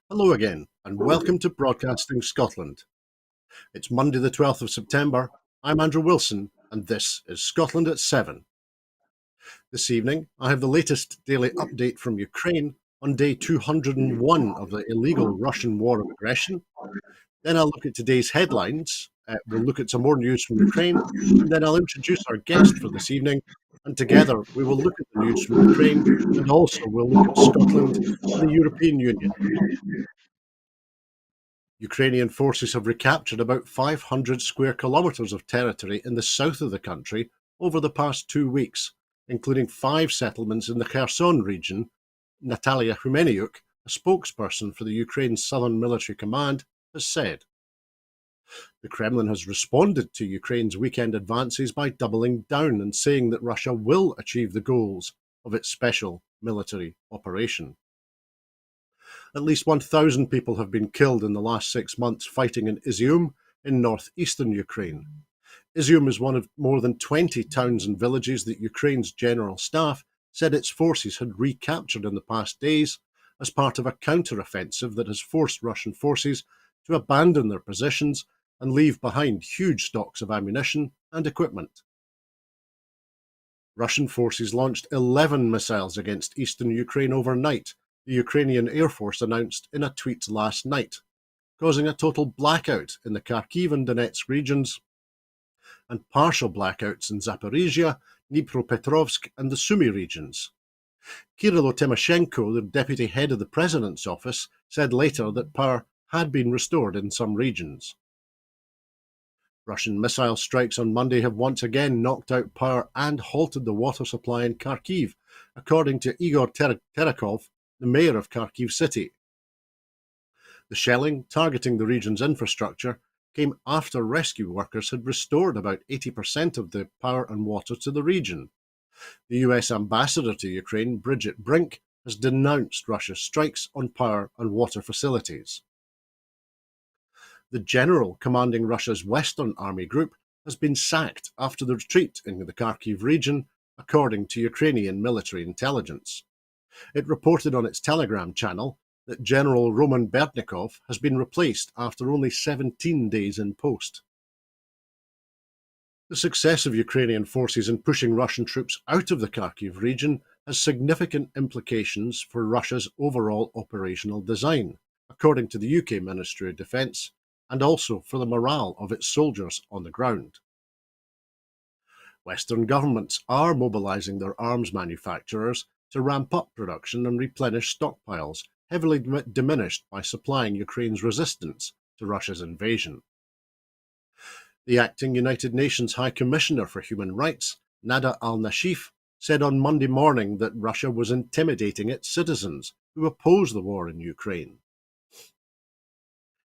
Hello again, and welcome to Broadcasting Scotland. It's Monday, the 12th of September. I'm Andrew Wilson, and this is Scotland at 7. This evening, I have the latest daily update from Ukraine on day 201 of the illegal Russian war of aggression. Then I'll look at today's headlines. We'll look at some more news from Ukraine, and then I'll introduce our guest for this evening. And together, we will look at the news from Ukraine, and also we'll look at Scotland and the European Union. Ukrainian forces have recaptured about 500 square kilometres of territory in the south of the country over the past 2 weeks, including 5 settlements in the Kherson region. Natalia Humeniuk, a spokesperson for the Ukraine's Southern Military Command, has said. The Kremlin has responded to Ukraine's weekend advances by doubling down and saying that Russia will achieve the goals of its special military operation. At least 1,000 people have been killed in the last 6 months fighting in Izium in northeastern Ukraine. Izium is one of more than 20 towns and villages that Ukraine's general staff said its forces had recaptured in the past days as part of a counter-offensive that has forced Russian forces to abandon their positions and leave behind huge stocks of ammunition and equipment. Russian forces launched 11 missiles against eastern Ukraine overnight, the Ukrainian Air Force announced in a tweet last night, causing a total blackout in the Kharkiv and Donetsk regions and partial blackouts in Zaporizhia, Dnipropetrovsk and the Sumy regions. Kirill Tymoshenko, the deputy head of the president's office, said later that power had been restored in some regions. Russian missile strikes on Monday have once again knocked out power and halted the water supply in Kharkiv, according to Igor Terekov, the mayor of Kharkiv city. The shelling, targeting the region's infrastructure, came after rescue workers had restored about 80% of the power and water to the region. The US ambassador to Ukraine, Bridget Brink, has denounced Russia's strikes on power and water facilities. The general commanding Russia's Western Army Group has been sacked after the retreat into the Kharkiv region, according to Ukrainian military intelligence. It reported on its Telegram channel that General Roman Bertnikov has been replaced after only 17 days in post. The success of Ukrainian forces in pushing Russian troops out of the Kharkiv region has significant implications for Russia's overall operational design, according to the UK Ministry of Defence, and also for the morale of its soldiers on the ground. Western governments are mobilising their arms manufacturers to ramp up production and replenish stockpiles, heavily diminished by supplying Ukraine's resistance to Russia's invasion. The acting United Nations High Commissioner for Human Rights, Nada al-Nashif, said on Monday morning that Russia was intimidating its citizens who oppose the war in Ukraine.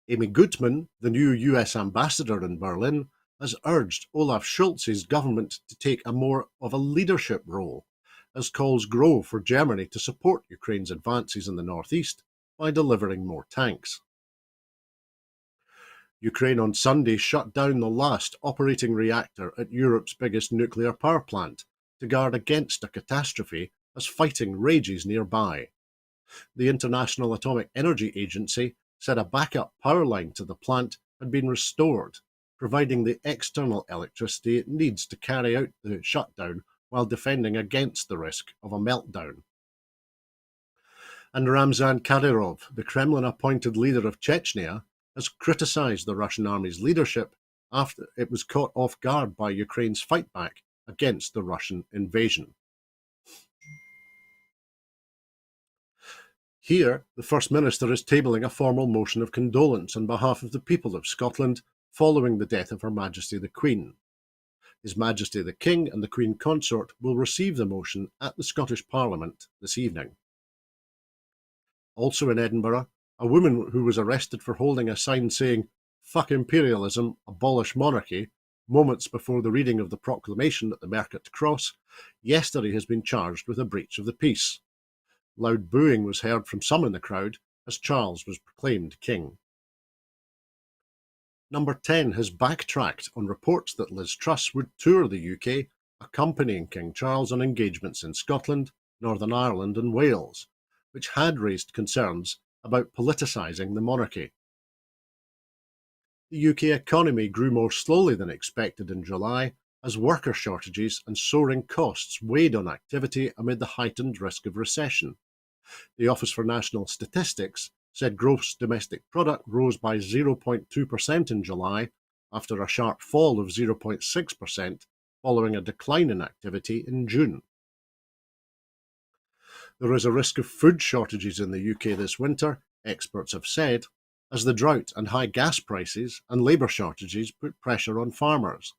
Amy Gutmann, the new US ambassador in Berlin, has urged Olaf Scholz's government to take a more of a leadership role as calls grow for Germany to support Ukraine's advances in the northeast by delivering more tanks. Ukraine on Sunday shut down the last operating reactor at Europe's biggest nuclear power plant to guard against a catastrophe as fighting rages nearby. The International Atomic Energy Agency said a backup power line to the plant had been restored, providing the external electricity it needs to carry out the shutdown while defending against the risk of a meltdown. And Ramzan Kadyrov, the Kremlin-appointed leader of Chechnya, has criticised the Russian army's leadership after it was caught off guard by Ukraine's fightback against the Russian invasion. Here, the First Minister is tabling a formal motion of condolence on behalf of the people of Scotland following the death of Her Majesty the Queen. His Majesty the King and the Queen Consort will receive the motion at the Scottish Parliament this evening. Also in Edinburgh, a woman who was arrested for holding a sign saying, "Fuck imperialism, abolish monarchy," moments before the reading of the proclamation at the Mercat Cross, yesterday has been charged with a breach of the peace. Loud booing was heard from some in the crowd as Charles was proclaimed king. Number 10 has backtracked on reports that Liz Truss would tour the UK, accompanying King Charles on engagements in Scotland, Northern Ireland and Wales, which had raised concerns about politicising the monarchy. The UK economy grew more slowly than expected in July as worker shortages and soaring costs weighed on activity amid the heightened risk of recession. The Office for National Statistics said gross domestic product rose by 0.2% in July after a sharp fall of 0.6% following a decline in activity in June. There is a risk of food shortages in the UK this winter, experts have said, as the drought and high gas prices and labour shortages put pressure on farmers.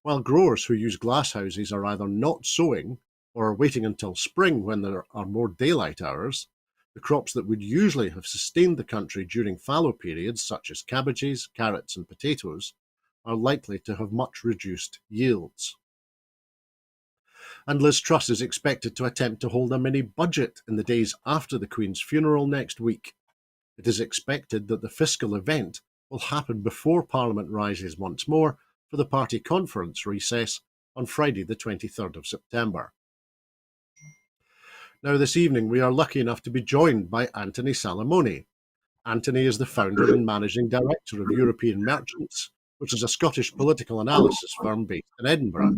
While growers who use glasshouses are either not sowing or are waiting until spring when there are more daylight hours, the crops that would usually have sustained the country during fallow periods, such as cabbages, carrots, and potatoes, are likely to have much reduced yields. And Liz Truss is expected to attempt to hold a mini budget in the days after the Queen's funeral next week. It is expected that the fiscal event will happen before Parliament rises once more for the party conference recess on Friday the 23rd of September. Now this evening we are lucky enough to be joined by Anthony Salamone. Anthony is the founder and managing director of European Merchants, which is a Scottish political analysis firm based in Edinburgh.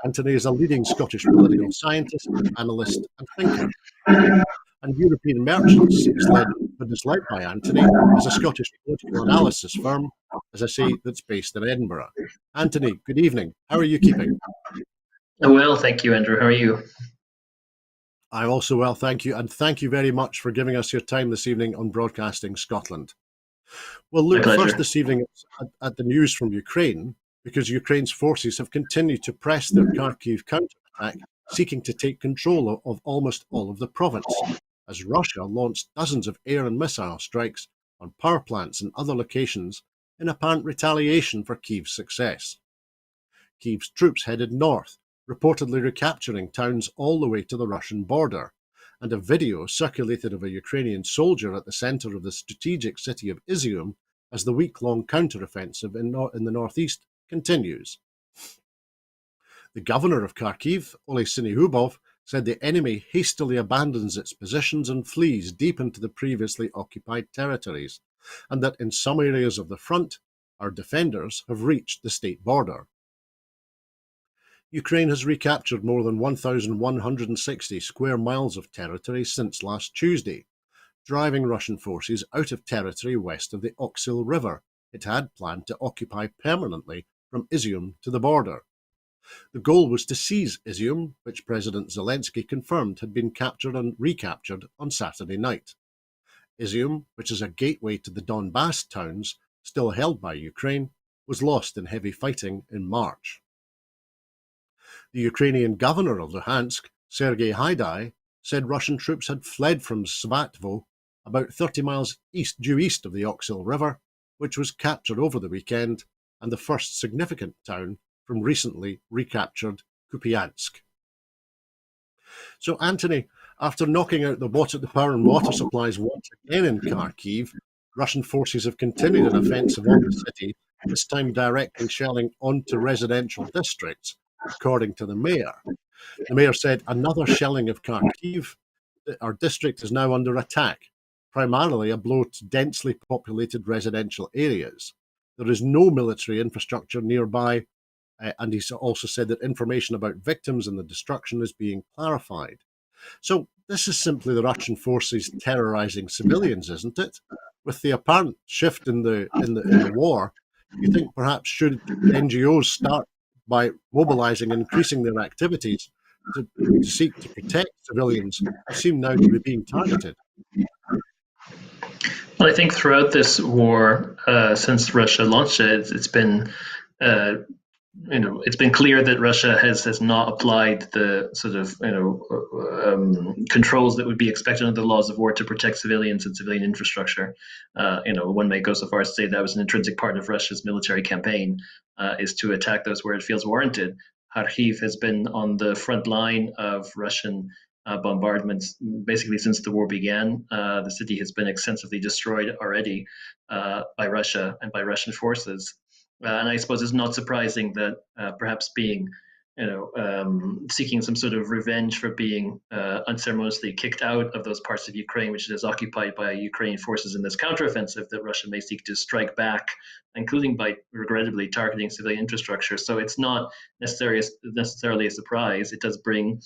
Anthony is a leading Scottish political scientist, analyst and thinker. And European Merchants is led by Anthony, is a Scottish political analysis firm, as I say, that's based in Edinburgh. Anthony, good evening. How are you keeping? Well, thank you, Andrew. How are you? I'm also well, thank you. And thank you very much for giving us your time this evening on Broadcasting Scotland. We'll look first this evening at the news from Ukraine, because Ukraine's forces have continued to press their Kharkiv counterattack, seeking to take control of almost all of the province, as Russia launched dozens of air and missile strikes on power plants and other locations in apparent retaliation for Kyiv's success. Kyiv's troops headed north, reportedly recapturing towns all the way to the Russian border, and a video circulated of a Ukrainian soldier at the centre of the strategic city of Izium as the week-long counter-offensive in the northeast continues. The governor of Kharkiv, Oleh Syniehubov, said the enemy hastily abandons its positions and flees deep into the previously occupied territories, and that in some areas of the front, our defenders have reached the state border. Ukraine has recaptured more than 1,160 square miles of territory since last Tuesday, driving Russian forces out of territory west of the Oxyl River it had planned to occupy permanently from Izium to the border. The goal was to seize Izium, which President Zelensky confirmed had been captured and recaptured on Saturday night. Izium, which is a gateway to the Donbass towns still held by Ukraine, was lost in heavy fighting in March. The Ukrainian governor of Luhansk, Sergei Haidai, said Russian troops had fled from Svatvo, about 30 miles due east of the Oxyl River, which was captured over the weekend, and the first significant town from recently recaptured Kupiansk. So, Anthony, after knocking out the power and water supplies once again in Kharkiv, Russian forces have continued an offensive on the city, this time directing shelling onto residential districts, according to the mayor. The mayor said another shelling of Kharkiv, our district, is now under attack, primarily a blow to densely populated residential areas. There is no military infrastructure nearby, and he also said that information about victims and the destruction is being clarified. So this is simply the Russian forces terrorizing civilians, isn't it? With the apparent shift in the war, you think perhaps should NGOs start by mobilizing and increasing their activities to seek to protect civilians who seem now to be being targeted? Well, I think throughout this war, since Russia launched it, it's been it's been clear that Russia has not applied the sort of controls that would be expected under the laws of war to protect civilians and civilian infrastructure. One may go so far as to say that was an intrinsic part of Russia's military campaign, is to attack those where it feels warranted. Kharkiv has been on the front line of Russian bombardments basically since the war began. The city has been extensively destroyed already by Russia and by Russian forces. And I suppose it's not surprising that perhaps being seeking some sort of revenge for being unceremoniously kicked out of those parts of Ukraine, which is occupied by Ukrainian forces in this counteroffensive that Russia may seek to strike back, including by regrettably targeting civilian infrastructure. So it's not necessarily a surprise. It does bring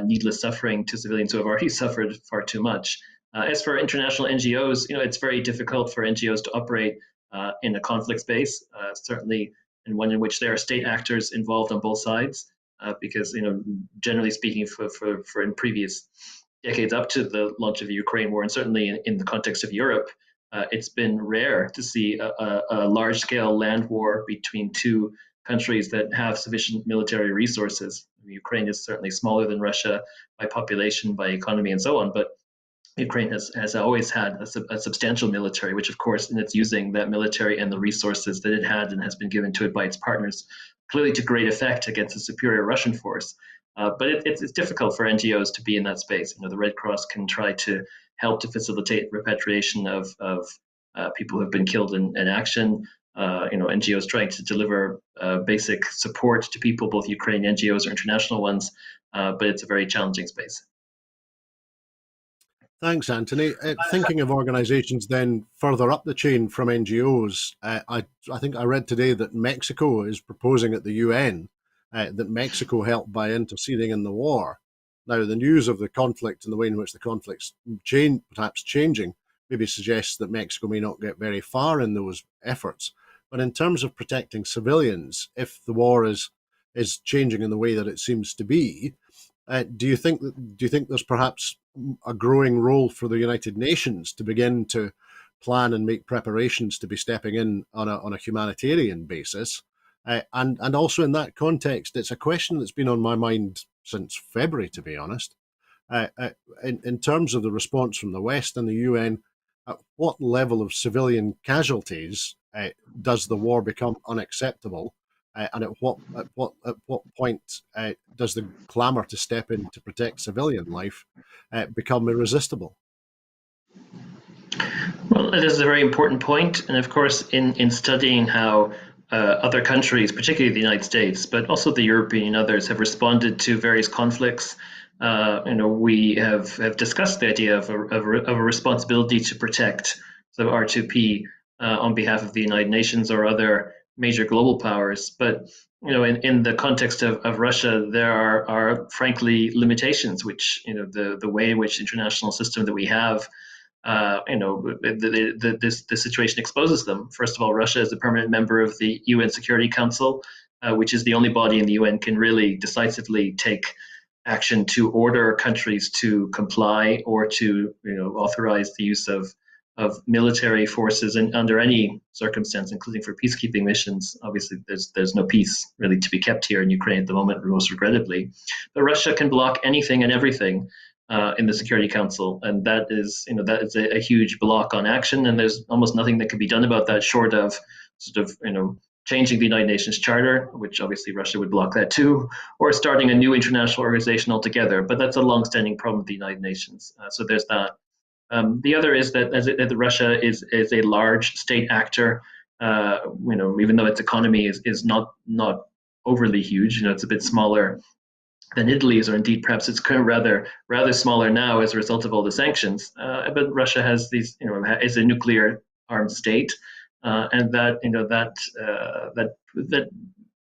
needless suffering to civilians who have already suffered far too much. As for international NGOs, it's very difficult for NGOs to operate in a conflict space, certainly and one in which there are state actors involved on both sides, because generally speaking, for in previous decades up to the launch of the Ukraine war, and certainly in the context of Europe, it's been rare to see a large-scale land war between two countries that have sufficient military resources. Ukraine is certainly smaller than Russia by population, by economy, and so on, but Ukraine has always had a substantial military, which of course, and it's using that military and the resources that it had and has been given to it by its partners, clearly to great effect against a superior Russian force. But it's difficult for NGOs to be in that space. The Red Cross can try to help to facilitate repatriation of people who have been killed in action. NGOs trying to deliver basic support to people, both Ukrainian NGOs or international ones, but it's a very challenging space. Thanks, Anthony. Thinking of organisations then further up the chain from NGOs, I think I read today that Mexico is proposing at the UN that Mexico help by interceding in the war. Now, the news of the conflict and the way in which the conflict's perhaps changing maybe suggests that Mexico may not get very far in those efforts. But in terms of protecting civilians, if the war is changing in the way that it seems to be, do you think there's perhaps a growing role for the United Nations to begin to plan and make preparations to be stepping in on a humanitarian basis? And also in that context, it's a question that's been on my mind since February, to be honest. In terms of the response from the West and the UN, at what level of civilian casualties does the war become unacceptable? And at what point does the clamour to step in to protect civilian life become irresistible? Well, it is a very important point, and of course, in studying how other countries, particularly the United States, but also the European and others, have responded to various conflicts, we have discussed the idea of a responsibility to protect, so R2P, on behalf of the United Nations or other major global powers. But in the context of Russia, there are frankly limitations, which the way in which international system that we have, the situation exposes them. First of all, Russia is a permanent member of the UN Security Council, which is the only body in the UN can really decisively take action to order countries to comply or to authorize the use of military forces and under any circumstance, including for peacekeeping missions. Obviously, there's no peace really to be kept here in Ukraine at the moment, most regrettably. But Russia can block anything and everything in the Security Council, and that is a huge block on action. And there's almost nothing that can be done about that, short of sort of changing the United Nations Charter, which obviously Russia would block that too, or starting a new international organization altogether. But that's a long-standing problem with the United Nations. So there's that. The other is that Russia is a large state actor. Even though its economy is not overly huge, it's a bit smaller than Italy's, or indeed perhaps it's kind of rather smaller now as a result of all the sanctions. But Russia has these, is a nuclear armed state, and that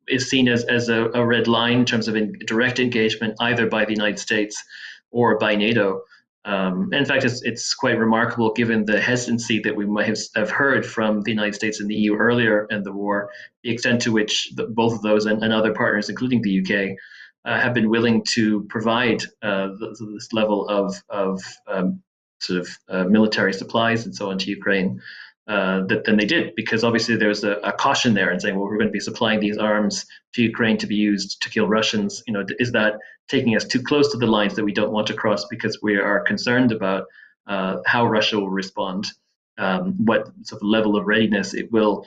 is seen as a red line in terms of direct engagement either by the United States or by NATO. In fact, it's quite remarkable given the hesitancy that we might have heard from the United States and the EU earlier in the war, the extent to which both of those and other partners, including the UK, have been willing to provide this level of military supplies and so on to Ukraine than they did, because obviously there's a caution there in saying, well, we're going to be supplying these arms to Ukraine to be used to kill Russians. Is that taking us too close to the lines that we don't want to cross because we are concerned about how Russia will respond, what sort of level of readiness it will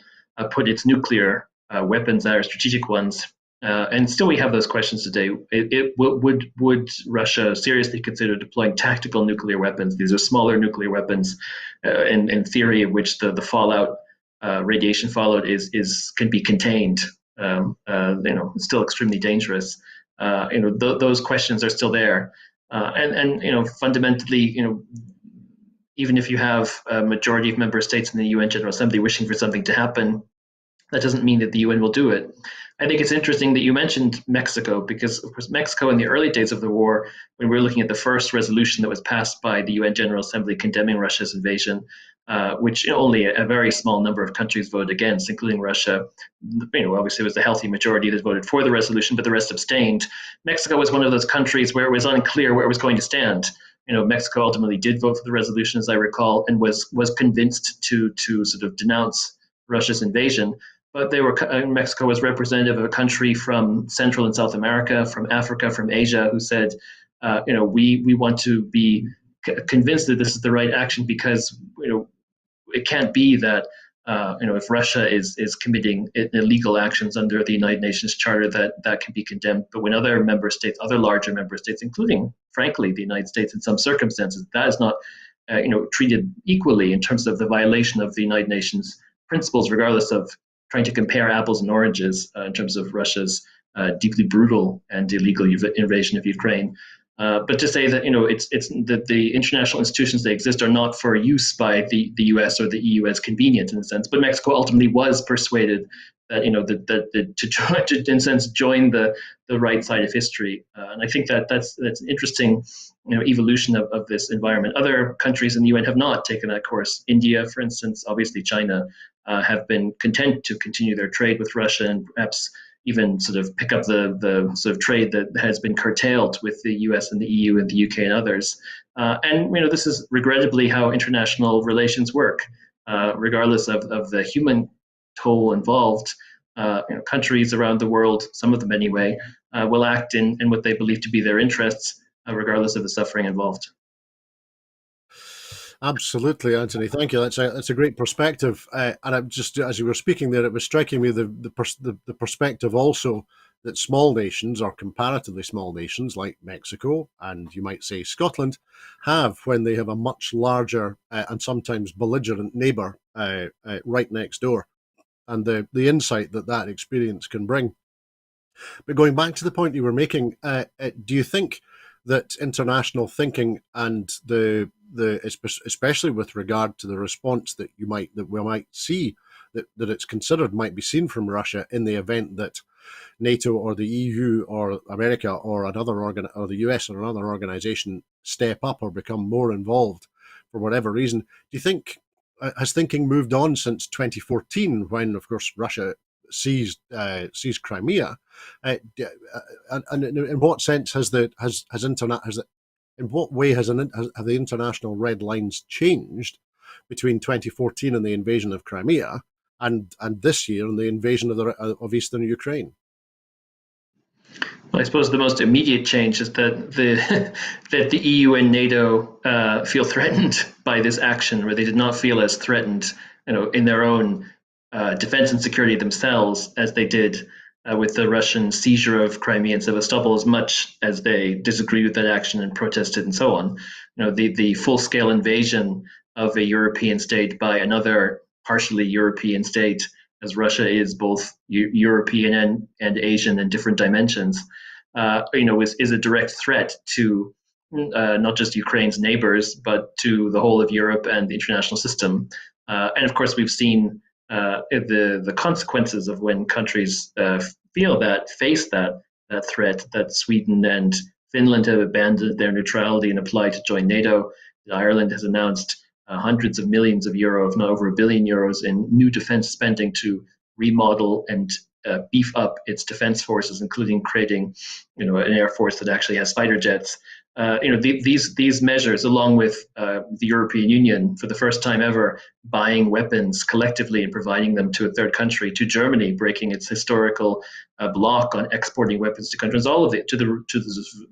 put its nuclear weapons, our strategic ones. And still we have those questions today. Would Russia seriously consider deploying tactical nuclear weapons? These are smaller nuclear weapons, in theory, of which the fallout, radiation fallout can be contained. It's still extremely dangerous. those questions are still there. And fundamentally, even if you have a majority of member states in the UN General Assembly wishing for something to happen, that doesn't mean that the UN will do it. I think it's interesting that you mentioned Mexico, because of course Mexico in the early days of the war, when we were looking at the first resolution that was passed by the UN General Assembly condemning Russia's invasion, which only a very small number of countries voted against, including Russia. Obviously it was the healthy majority that voted for the resolution, but the rest abstained. Mexico was one of those countries where it was unclear where it was going to stand. Mexico ultimately did vote for the resolution, as I recall, and was convinced to sort of denounce Russia's invasion. But Mexico was representative of a country from Central and South America, from Africa, from Asia, who said, we want to be convinced that this is the right action, because it can't be that if Russia is committing illegal actions under the United Nations Charter, that can be condemned. But when other member states, other larger member states, including, frankly, the United States in some circumstances, that is not treated equally in terms of the violation of the United Nations principles, regardless of trying to compare apples and oranges in terms of Russia's deeply brutal and illegal invasion of Ukraine. But to say that it's that the international institutions that exist are not for use by the U.S. or the EU as convenient in a sense. But Mexico ultimately was persuaded that to in a sense join the right side of history. And I think that's an interesting evolution of this environment. Other countries in the UN have not taken that course. India, for instance, obviously China, have been content to continue their trade with Russia and perhaps even sort of pick up the sort of trade that has been curtailed with the US and the EU and the UK and others. And this is regrettably how international relations work, regardless of the human toll involved. Countries around the world, some of them anyway, will act in what they believe to be their interests, regardless of the suffering involved. Absolutely, Anthony. Thank you. That's a great perspective. And I'm just, as you were speaking there, it was striking me the perspective also that small nations, or comparatively small nations like Mexico and you might say Scotland, have when they have a much larger and sometimes belligerent neighbour right next door, and the insight that experience can bring. But going back to the point you were making, do you think that international thinking and especially with regard to the response that we might see, that it's considered might be seen from Russia in the event that NATO or the EU or America or or the US or another organization step up or become more involved for whatever reason, do you think has thinking moved on since 2014, when of course Russia seized Crimea, and in what sense have the international red lines changed between 2014 and the invasion of Crimea and this year and the invasion of eastern Ukraine? Well, I suppose the most immediate change is that the EU and NATO feel threatened by this action, where they did not feel as threatened, in their own defense and security themselves as they did with the Russian seizure of Crimea and Sevastopol, as much as they disagreed with that action and protested and so on. The full-scale invasion of a European state by another partially European state, as Russia is both European and Asian in different dimensions, is a direct threat to not just Ukraine's neighbors, but to the whole of Europe and the international system. And of course, we've seen the consequences of when countries face that threat, that Sweden and Finland have abandoned their neutrality and applied to join NATO. Ireland has announced hundreds of millions of euro, if not over €1 billion, in new defense spending to remodel and beef up its defense forces, including creating, an air force that actually has fighter jets. These measures, along with the European Union, for the first time ever, buying weapons collectively and providing them to a third country, to Germany, breaking its historical block on exporting weapons to countries, all of it, to the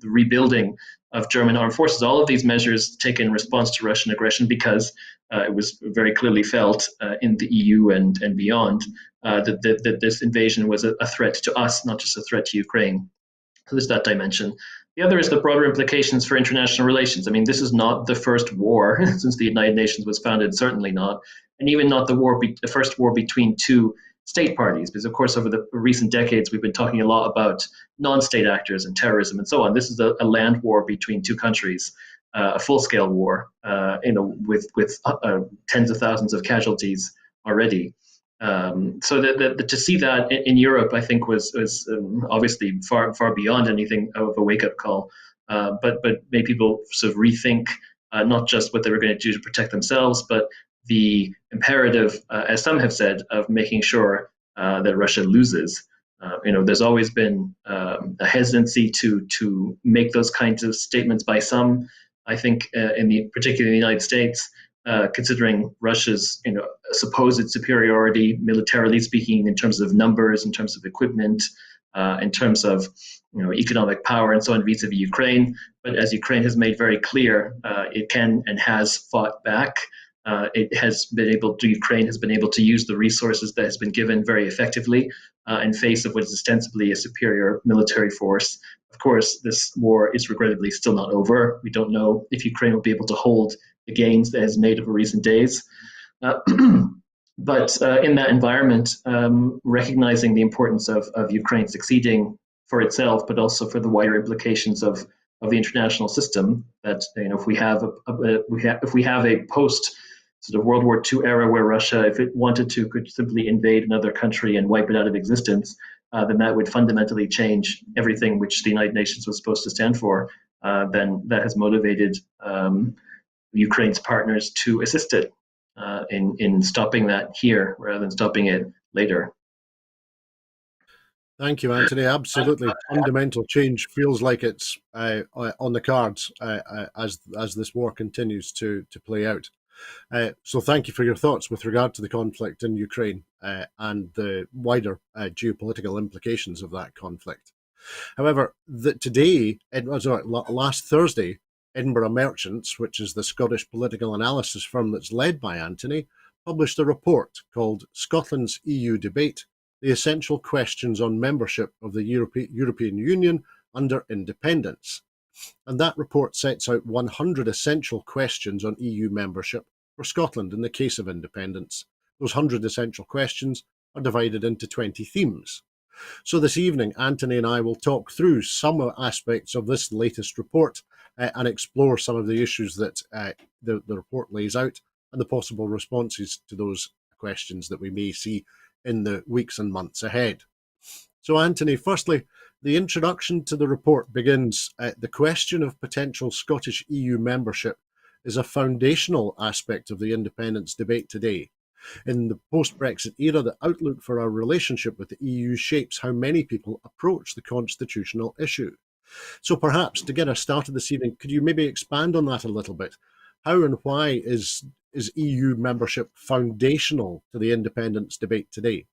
rebuilding of German armed forces. All of these measures taken in response to Russian aggression, because it was very clearly felt in the EU and beyond that this invasion was a threat to us, not just a threat to Ukraine. So there's that dimension. The other is the broader implications for international relations. I mean, this is not the first war since the United Nations was founded, certainly not, and even not the first war between two state parties, because of course over the recent decades we've been talking a lot about non-state actors and terrorism and so on. This is a land war between two countries, a full-scale war, with tens of thousands of casualties already. So to see that in Europe, I think was obviously far beyond anything of a wake-up call, but made people sort of rethink not just what they were going to do to protect themselves, but the imperative, as some have said, of making sure that Russia loses. There's always been a hesitancy to make those kinds of statements by some. I think, particularly in the United States, considering Russia's supposed superiority, militarily speaking, in terms of numbers, in terms of equipment, in terms of economic power, and so on vis-a-vis Ukraine. But as Ukraine has made very clear, it can and has fought back. Ukraine has been able to use the resources that has been given very effectively in face of what is ostensibly a superior military force. Of course, this war is regrettably still not over. We don't know if Ukraine will be able to hold the gains that it has made over recent days. But in that environment, recognizing the importance of Ukraine succeeding for itself, but also for the wider implications of the international system, that if we have a post sort of World War II era where Russia, if it wanted to, could simply invade another country and wipe it out of existence, then that would fundamentally change everything which the United Nations was supposed to stand for. Then that has motivated Ukraine's partners to assist it in stopping that here rather than stopping it later. Thank you, Anthony. Absolutely. Fundamental change feels like it's on the cards as this war continues to play out. So thank you for your thoughts with regard to the conflict in Ukraine and the wider geopolitical implications of that conflict. However, last Thursday, Edinburgh Merchants, which is the Scottish political analysis firm that's led by Anthony, published a report called Scotland's EU Debate: The Essential Questions on Membership of the European Union Under Independence. And that report sets out 100 essential questions on EU membership for Scotland in the case of independence. Those 100 essential questions are divided into 20 themes. So this evening, Anthony and I will talk through some aspects of this latest report and explore some of the issues that the report lays out and the possible responses to those questions that we may see in the weeks and months ahead. So Anthony, firstly, the introduction to the report begins, the question of potential Scottish EU membership is a foundational aspect of the independence debate today. In the post-Brexit era, the outlook for our relationship with the EU shapes how many people approach the constitutional issue. So perhaps to get us started this evening, could you maybe expand on that a little bit? How and why is EU membership foundational to the independence debate today?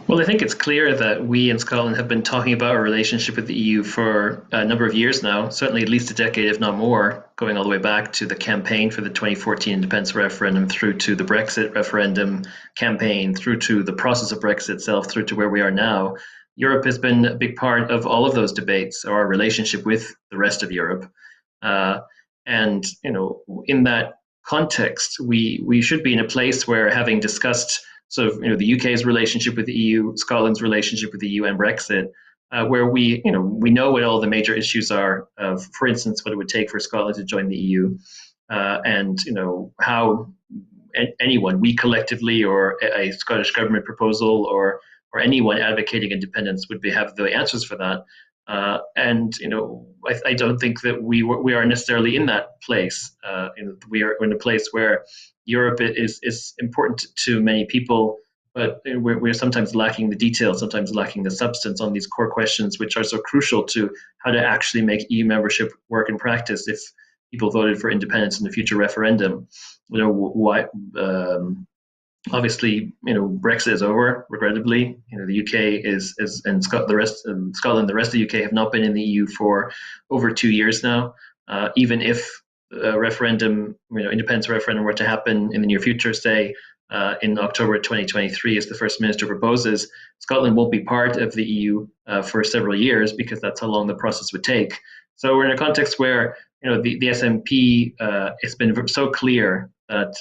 Well, I think it's clear that we in Scotland have been talking about our relationship with the EU for a number of years now, certainly at least a decade, if not more, going all the way back to the campaign for the 2014 independence referendum, through to the Brexit referendum campaign, through to the process of Brexit itself, through to where we are now. Europe has been a big part of all of those debates, or our relationship with the rest of Europe. And in that context, we should be in a place where, having discussed sort of the UK's relationship with the EU, Scotland's relationship with the EU, and Brexit, where we know what all the major issues are of, for instance, what it would take for Scotland to join the EU, and how anyone, we collectively, or a Scottish government proposal, or anyone advocating independence would have the answers for that. And I don't think that we are necessarily in that place. We are in a place where Europe is important to many people, but we're sometimes lacking the details, sometimes lacking the substance on these core questions, which are so crucial to how to actually make EU membership work in practice. If people voted for independence in the future referendum, why? Obviously, Brexit is over, regrettably. The UK and Scotland, the rest of the UK have not been in the EU for over 2 years now. Even if a referendum, independence referendum, were to happen in the near future, say in October 2023, as the First Minister proposes, Scotland won't be part of the EU for several years, because that's how long the process would take. So we're in a context where the SNP has been so clear that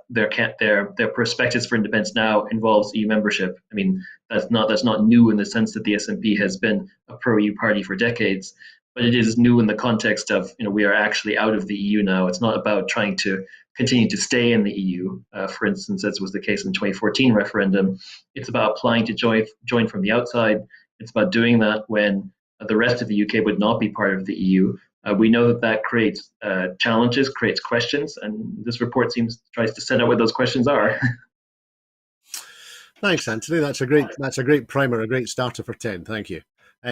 their prospectus for independence now involves EU membership. I mean, that's not new in the sense that the SNP has been a pro-EU party for decades, but it is new in the context of, we are actually out of the EU now. It's not about trying to continue to stay in the EU, for instance, as was the case in the 2014 referendum. It's about applying to join from the outside. It's about doing that when the rest of the UK would not be part of the EU. We know that creates challenges, creates questions, and this report tries to set out what those questions are. Thanks, Anthony. That's a great primer, a great starter for 10. Thank you.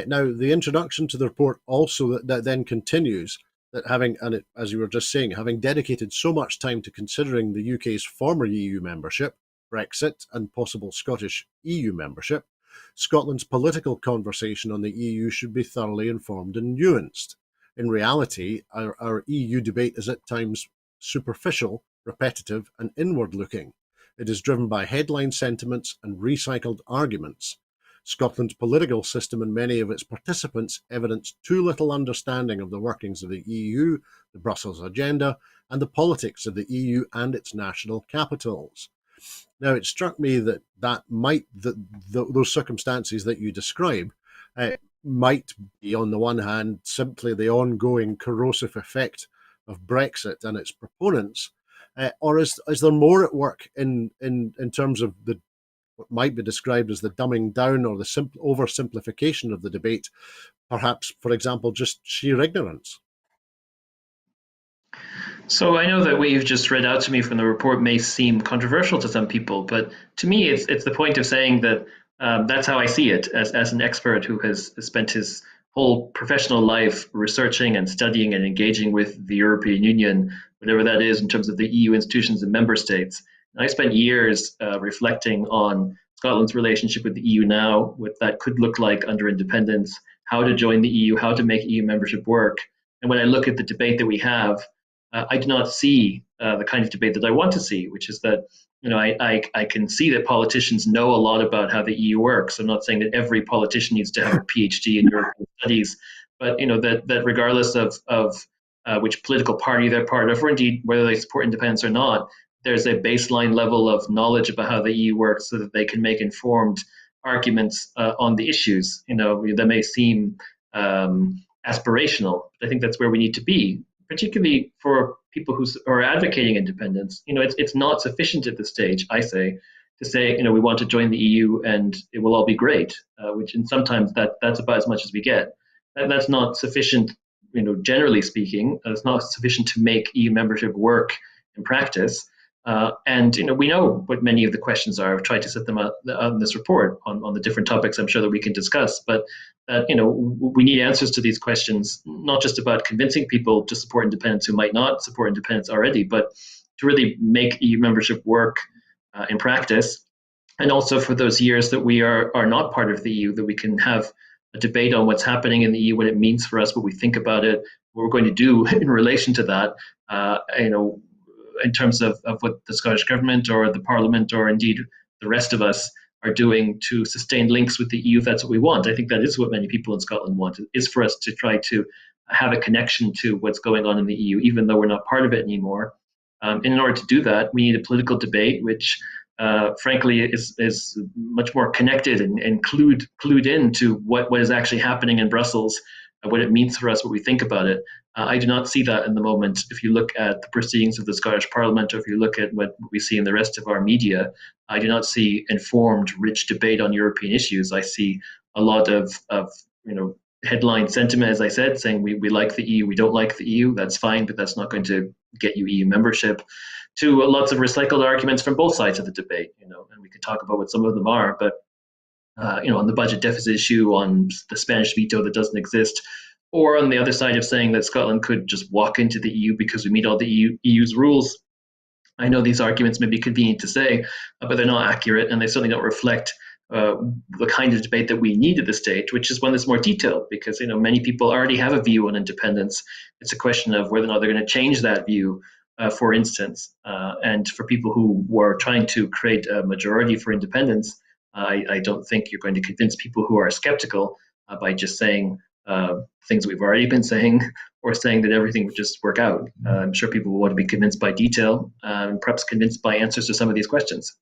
Now, the introduction to the report also that then continues that as you were just saying, having dedicated so much time to considering the UK's former EU membership, Brexit, and possible Scottish EU membership, Scotland's political conversation on the EU should be thoroughly informed and nuanced. In reality, our EU debate is at times superficial, repetitive, and inward-looking. It is driven by headline sentiments and recycled arguments. Scotland's political system and many of its participants evidence too little understanding of the workings of the EU, the Brussels agenda, and the politics of the EU and its national capitals. Now, it struck me that those circumstances that you describe might be, on the one hand, simply the ongoing corrosive effect of Brexit and its proponents, or is there more at work in terms of what might be described as the dumbing down or the oversimplification of the debate, perhaps, for example, just sheer ignorance? So I know that what you've just read out to me from the report may seem controversial to some people, but to me, it's the point of saying that that's how I see it as an expert who has spent his whole professional life researching and studying and engaging with the European Union, whatever that is in terms of the EU institutions and member states. And I spent years reflecting on Scotland's relationship with the EU now, what that could look like under independence, how to join the EU, how to make EU membership work. And when I look at the debate that we have, I do not see the kind of debate that I want to see, which is that I can see that politicians know a lot about how the EU works. I'm not saying that every politician needs to have a PhD in European studies, but that regardless of which political party they're part of, or indeed whether they support independence or not, there's a baseline level of knowledge about how the EU works so that they can make informed arguments on the issues. That may seem aspirational, but I think that's where we need to be, particularly for people who are advocating independence. It's not sufficient at this stage, I say, to say, we want to join the EU and it will all be great, and sometimes that's about as much as we get. That's not sufficient, generally speaking. It's not sufficient to make EU membership work in practice. And we know what many of the questions are. I've tried to set them out in this report on the different topics I'm sure that we can discuss. But we need answers to these questions, not just about convincing people to support independence who might not support independence already, but to really make EU membership work in practice. And also for those years that we are not part of the EU, that we can have a debate on what's happening in the EU, what it means for us, what we think about it, what we're going to do in relation to that. In terms of what the Scottish Government or the Parliament or indeed the rest of us are doing to sustain links with the EU, if that's what we want. I think that is what many people in Scotland want, is for us to try to have a connection to what's going on in the EU, even though we're not part of it anymore. And in order to do that, we need a political debate, which frankly is much more connected and clued into what is actually happening in Brussels, what it means for us, what we think about it. I do not see that in the moment. If you look at the proceedings of the Scottish Parliament, or if you look at what we see in the rest of our media, I do not see informed, rich debate on European issues. I see a lot of headline sentiment, as I said, saying we like the EU, we don't like the EU. That's fine, but that's not going to get you EU membership. To lots of recycled arguments from both sides of the debate, and we could talk about what some of them are, but on the budget deficit issue, on the Spanish veto that doesn't exist, or on the other side of saying that Scotland could just walk into the EU because we meet all the EU's rules. I know these arguments may be convenient to say, but they're not accurate, and they certainly don't reflect the kind of debate that we need at this stage, which is one that's more detailed, because many people already have a view on independence. It's a question of whether or not they're going to change that view, for instance. And for people who were trying to create a majority for independence, I don't think you're going to convince people who are skeptical by just saying things we've already been saying, or saying that everything would just work out. I'm sure people will want to be convinced by detail, perhaps convinced by answers to some of these questions.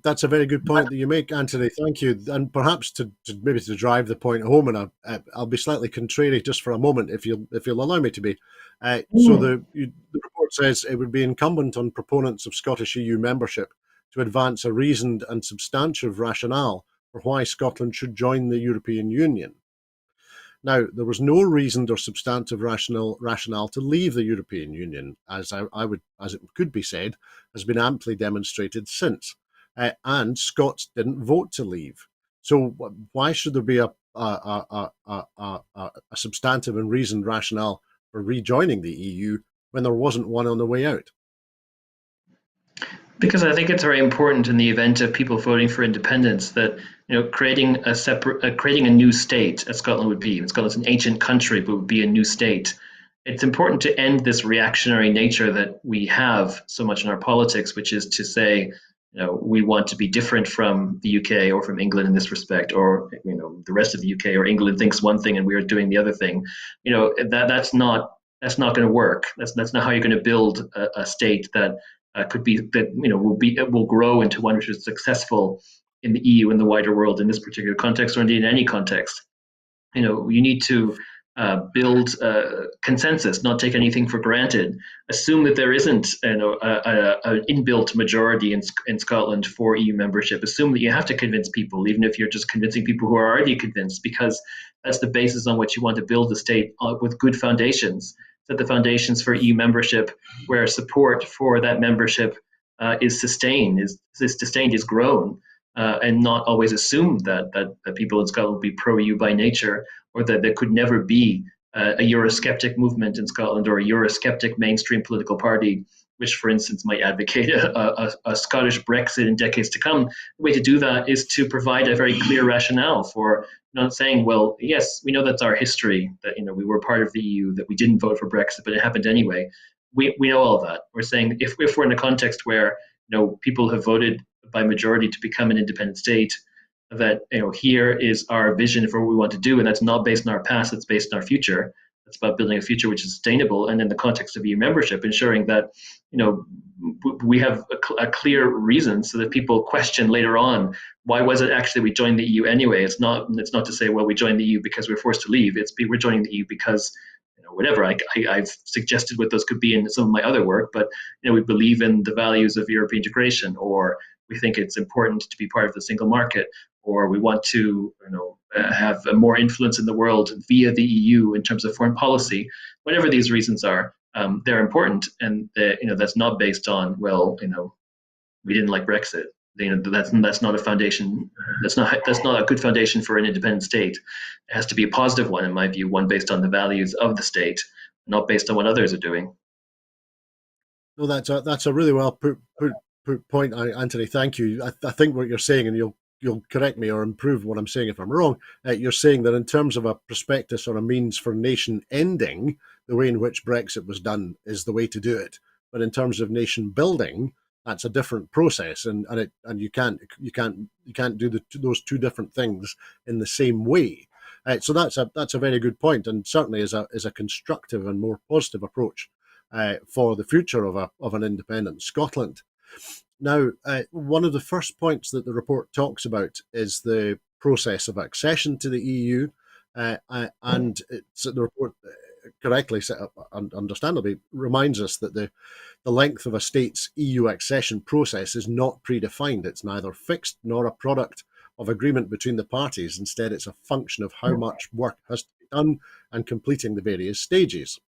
That's a very good point that you make, Anthony. Thank you. And perhaps maybe to drive the point home, and I'll be slightly contrary just for a moment, if you'll allow me to be. So the report says it would be incumbent on proponents of Scottish EU membership to advance a reasoned and substantive rationale for why Scotland should join the European Union. Now, there was no reasoned or substantive rationale to leave the European Union, as it could be said, has been amply demonstrated since. And Scots didn't vote to leave. So why should there be a substantive and reasoned rationale for rejoining the EU when there wasn't one on the way out? Because I think it's very important in the event of people voting for independence that creating a new state, as Scotland would be. Scotland's an ancient country, but would be a new state. It's important to end this reactionary nature that we have so much in our politics, which is to say, we want to be different from the UK or from England in this respect, or the rest of the UK or England thinks one thing and we are doing the other thing. That's not going to work. That's not how you're going to build a state that will grow into one which is successful in the EU and the wider world in this particular context, or indeed in any context. You need to build consensus, not take anything for granted. Assume that there isn't an inbuilt majority in Scotland for EU membership. Assume that you have to convince people, even if you're just convincing people who are already convinced, because that's the basis on which you want to build the state with good foundations. Set the foundations for EU membership, where support for that membership is sustained, is grown. And not always assume that people in Scotland will be pro-EU by nature, or that there could never be a Eurosceptic movement in Scotland or a Eurosceptic mainstream political party, which, for instance, might advocate a Scottish Brexit in decades to come. The way to do that is to provide a very clear rationale for not saying, well, yes, we know that's our history, that we were part of the EU, that we didn't vote for Brexit, but it happened anyway. We know all of that. We're saying if we're in a context where people have voted by majority to become an independent state, that here is our vision for what we want to do, and that's not based on our past, it's based on our future. It's about building a future which is sustainable, and in the context of EU membership, ensuring that we have a clear reason so that people question later on, why was it actually we joined the EU anyway? It's not to say, well, we joined the EU because we're forced to leave. We're joining the EU because whatever I've suggested what those could be in some of my other work, but we believe in the values of European integration, or we think it's important to be part of the single market, or we want to have more influence in the world via the EU in terms of foreign policy. Whatever these reasons are, they're important, and that's not based on, well, we didn't like Brexit. That's not a foundation. That's not a good foundation for an independent state. It has to be a positive one, in my view, one based on the values of the state, not based on what others are doing. No, that's a really well put point, Anthony. Thank you. I think what you're saying, and you'll correct me or improve what I'm saying if I'm wrong. You're saying that in terms of a prospectus or a means for nation ending, the way in which Brexit was done is the way to do it. But in terms of nation building, that's a different process, and you can't do those two different things in the same way. So that's a very good point, and certainly is a constructive and more positive approach for the future of an independent Scotland. Now, one of the first points that the report talks about is the process of accession to the EU, and the report correctly set up and understandably reminds us that the length of a state's EU accession process is not predefined. It's neither fixed nor a product of agreement between the parties. Instead, it's a function of how much work has to be done and completing the various stages.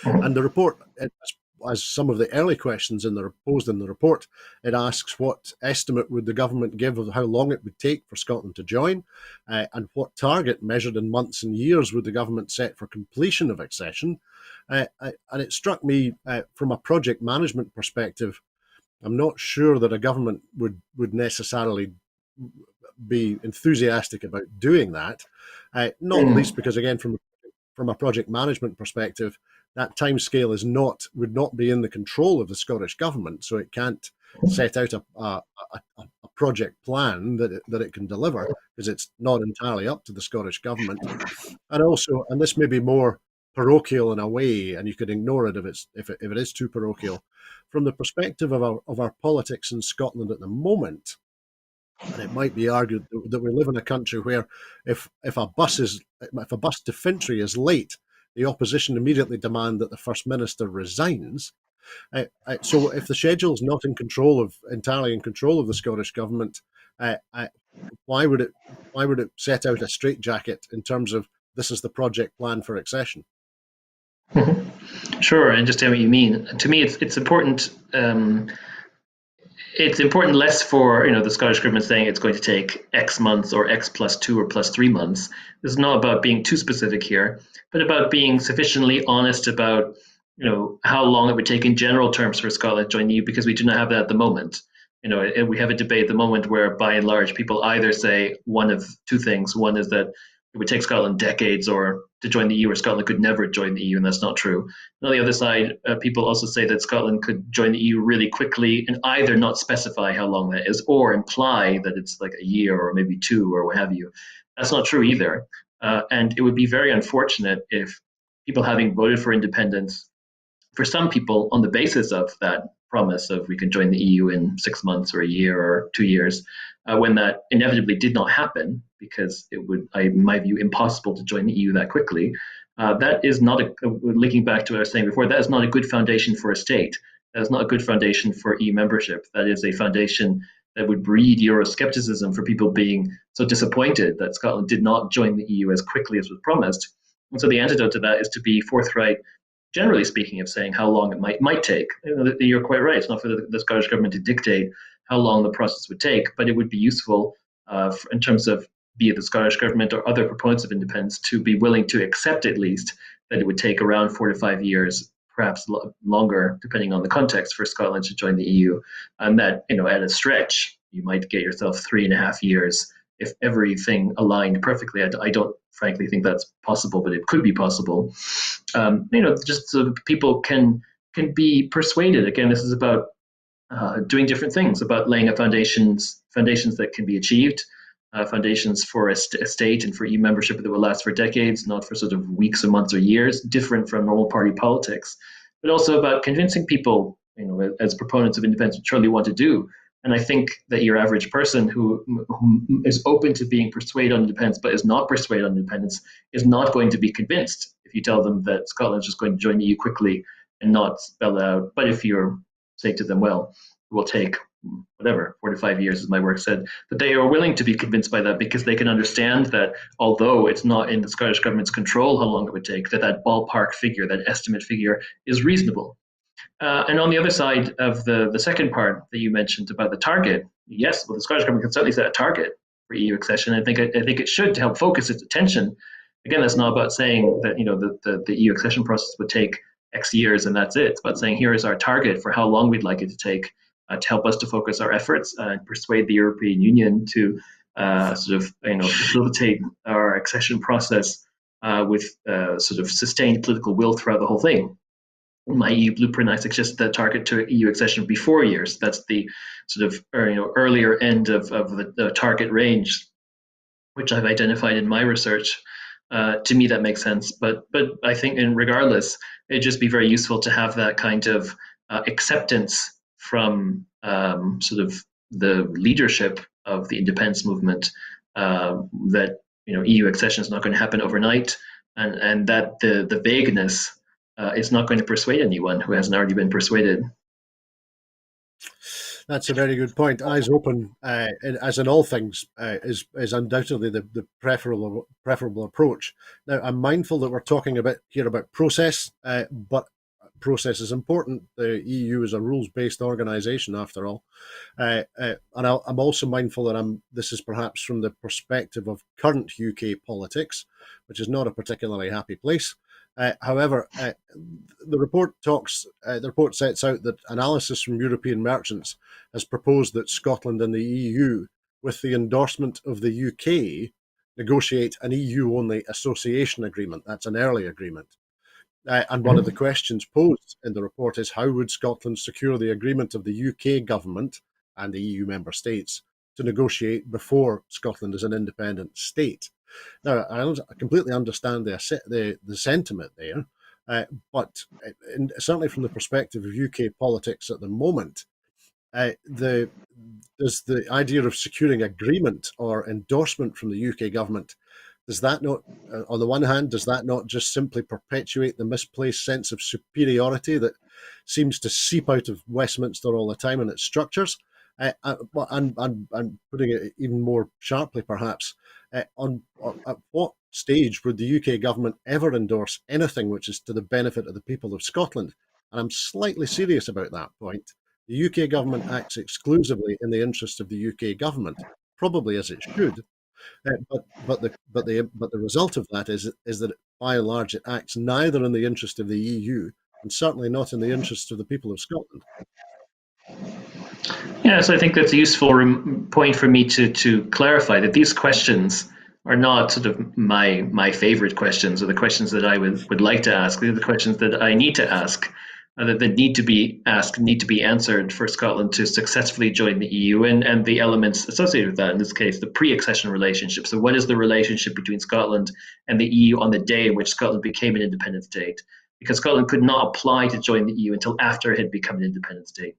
And the report, as some of the early questions posed in the report, it asks what estimate would the government give of how long it would take for Scotland to join, and what target measured in months and years would the government set for completion of accession. And it struck me from a project management perspective, I'm not sure that a government would necessarily be enthusiastic about doing that, not least because, again, from a project management perspective, that timescale would not be in the control of the Scottish government, so it can't set out a project plan that it can deliver, because it's not entirely up to the Scottish government. And also, and this may be more parochial in a way, and you could ignore it if it is too parochial, from the perspective of our politics in Scotland at the moment. And it might be argued that we live in a country where if a bus to Fintry is late, the opposition immediately demand that the First Minister resigns. So if the schedule is not entirely in control of the Scottish government, why would it set out a straitjacket in terms of this is the project plan for accession? Sure, I understand what you mean. To me, it's important. It's important less for the Scottish government saying it's going to take X months or X plus 2 or plus 3 months. This is not about being too specific here, but about being sufficiently honest about how long it would take in general terms for Scotland to join the EU, because we do not have that at the moment. We have a debate at the moment where, by and large, people either say one of two things. One is that it would take Scotland decades or to join the EU, or Scotland could never join the EU, and that's not true. And on the other side, people also say that Scotland could join the EU really quickly and either not specify how long that is or imply that it's like a year or maybe 2 or what have you. That's not true either. And it would be very unfortunate if people having voted for independence, for some people on the basis of that promise of we can join the EU in 6 months or a year or 2 years, when that inevitably did not happen, because it would, in my view, impossible to join the EU that quickly. That is not linking back to what I was saying before, that is not a good foundation for a state. That is not a good foundation for EU membership. That is a foundation that would breed Euroscepticism for people being so disappointed that Scotland did not join the EU as quickly as was promised. And so the antidote to that is to be forthright, generally speaking, of saying how long it might take. You're quite right. It's not for the Scottish government to dictate how long the process would take, but it would be useful in terms of be it the Scottish government or other proponents of independence to be willing to accept at least that it would take around 4 to 5 years, perhaps longer, depending on the context, for Scotland to join the EU. And that, at a stretch, you might get yourself 3.5 years if everything aligned perfectly. I don't frankly think that's possible, but it could be possible. Just so people can be persuaded. Again, this is about doing different things, about laying foundations that can be achieved, foundations for a state and for EU membership that will last for decades, not for sort of weeks or months or years, different from normal party politics, but also about convincing people, as proponents of independence, what truly want to do. And I think that your average person who is open to being persuaded on independence but is not persuaded on independence is not going to be convinced if you tell them that Scotland is just going to join the EU quickly and not spell it out. But if you're saying to them, well, it will take whatever, 4 to 5 years, as my work said, that they are willing to be convinced by that, because they can understand that although it's not in the Scottish government's control how long it would take, that ballpark figure, that estimate figure, is reasonable. And on the other side of the second part that you mentioned about the target, yes, well, the Scottish government can certainly set a target for EU accession. I think it should, to help focus its attention. Again, that's not about saying that the EU accession process would take X years and that's it. It's about saying here is our target for how long we'd like it to take, to help us to focus our efforts and persuade the European Union to facilitate our accession process with sort of sustained political will throughout the whole thing. In my EU blueprint, I suggest the target to EU accession would be 4 years. That's the sort of earlier end of the target range, which I've identified in my research. To me, that makes sense. But I think, regardless, it'd just be very useful to have that kind of acceptance from sort of the leadership of the independence movement that EU accession is not going to happen overnight, and that the vagueness is not going to persuade anyone who hasn't already been persuaded. That's a very good point. Eyes open, as in all things, is undoubtedly the preferable approach. Now, I'm mindful that we're talking here about process, but process is important. The EU is a rules-based organisation, after all, and I'm also mindful that this is perhaps from the perspective of current UK politics, which is not a particularly happy place. However, the report sets out that analysis from European merchants has proposed that Scotland and the EU, with the endorsement of the UK, negotiate an EU-only association agreement. That's an early agreement. And one of the questions posed in the report is, how would Scotland secure the agreement of the UK government and the EU member states to negotiate before Scotland is an independent state. Now, I completely understand the sentiment there, but certainly from the perspective of UK politics at the moment, does the idea of securing agreement or endorsement from the UK government, does that not, on the one hand, does that not just simply perpetuate the misplaced sense of superiority that seems to seep out of Westminster all the time in its structures? And putting it even more sharply, perhaps, at what stage would the UK government ever endorse anything which is to the benefit of the people of Scotland? And I'm slightly serious about that point. The UK government acts exclusively in the interest of the UK government, probably as it should. But the result of that is that by and large it acts neither in the interest of the EU and certainly not in the interest of the people of Scotland. Yeah, so I think that's a useful point for me to clarify that these questions are not sort of my favorite questions or the questions that I would like to ask. They're the questions that I need to ask, that need to be asked, need to be answered for Scotland to successfully join the EU, and the elements associated with that, in this case, the pre-accession relationship. So what is the relationship between Scotland and the EU on the day in which Scotland became an independent state? Because Scotland could not apply to join the EU until after it had become an independent state.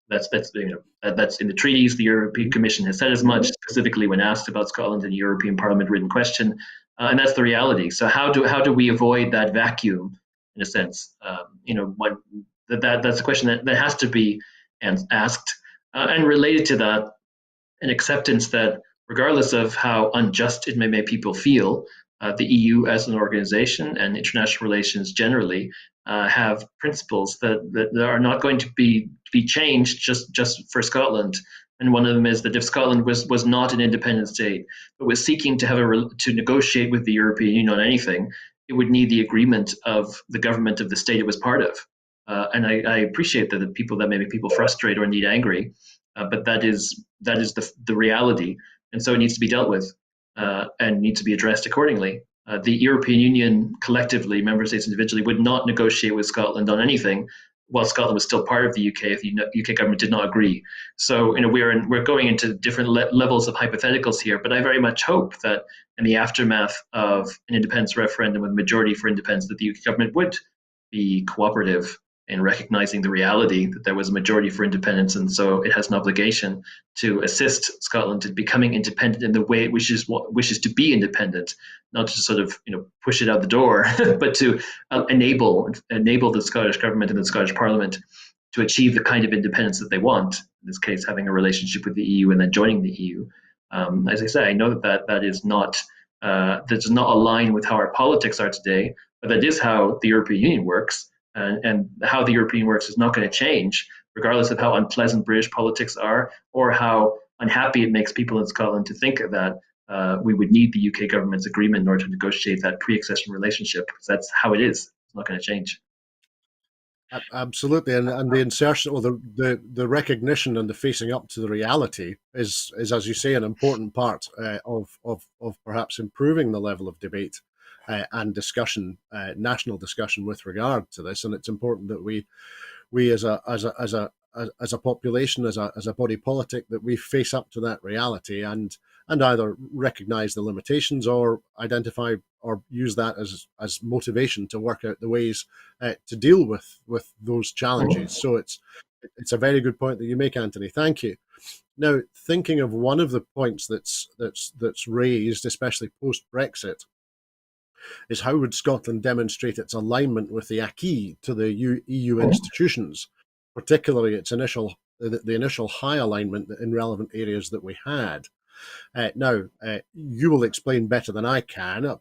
That's in the treaties. The European Commission has said as much, specifically when asked about Scotland in the European Parliament written question, and that's the reality. So how do we avoid that vacuum, in a sense? That's a question that has to be asked, and related to that, an acceptance that regardless of how unjust it may make people feel, the EU as an organization and international relations generally have principles that are not going to be changed just for Scotland. And one of them is that if Scotland was not an independent state, but was seeking to to negotiate with the European Union on anything, it would need the agreement of the government of the state it was part of. And I appreciate that the people that may make people frustrated or indeed angry, but that is the reality, and so it needs to be dealt with and needs to be addressed accordingly. The European Union collectively, member states individually, would not negotiate with Scotland on anything while Scotland was still part of the UK if the UK government did not agree. So we're going into different levels of hypotheticals here, but I very much hope that in the aftermath of an independence referendum with a majority for independence, that the UK government would be cooperative in recognizing the reality that there was a majority for independence, and so it has an obligation to assist Scotland in becoming independent in the way it wishes to be independent, not to sort of push it out the door, but to enable the Scottish government and the Scottish Parliament to achieve the kind of independence that they want. In this case, having a relationship with the EU and then joining the EU. As I say, I know that does not align with how our politics are today, but that is how the European Union works. And how the European works is not going to change, regardless of how unpleasant British politics are or how unhappy it makes people in Scotland to think that we would need the UK government's agreement in order to negotiate that pre-accession relationship, because that's how it is. It's not going to change. Absolutely, and the insertion or the recognition and the facing up to the reality is as you say, an important part of perhaps improving the level of debate and discussion, national discussion with regard to this. And it's important that we as a population, as a body politic, that we face up to that reality and either recognise the limitations or identify or use that as motivation to work out the ways to deal with those challenges. So it's a very good point that you make, Anthony. Thank you. Now, thinking of one of the points that's raised, especially post Brexit, is how would Scotland demonstrate its alignment with the acquis to the EU institutions, particularly its the initial high alignment in relevant areas that we had. Now, you will explain better than I can,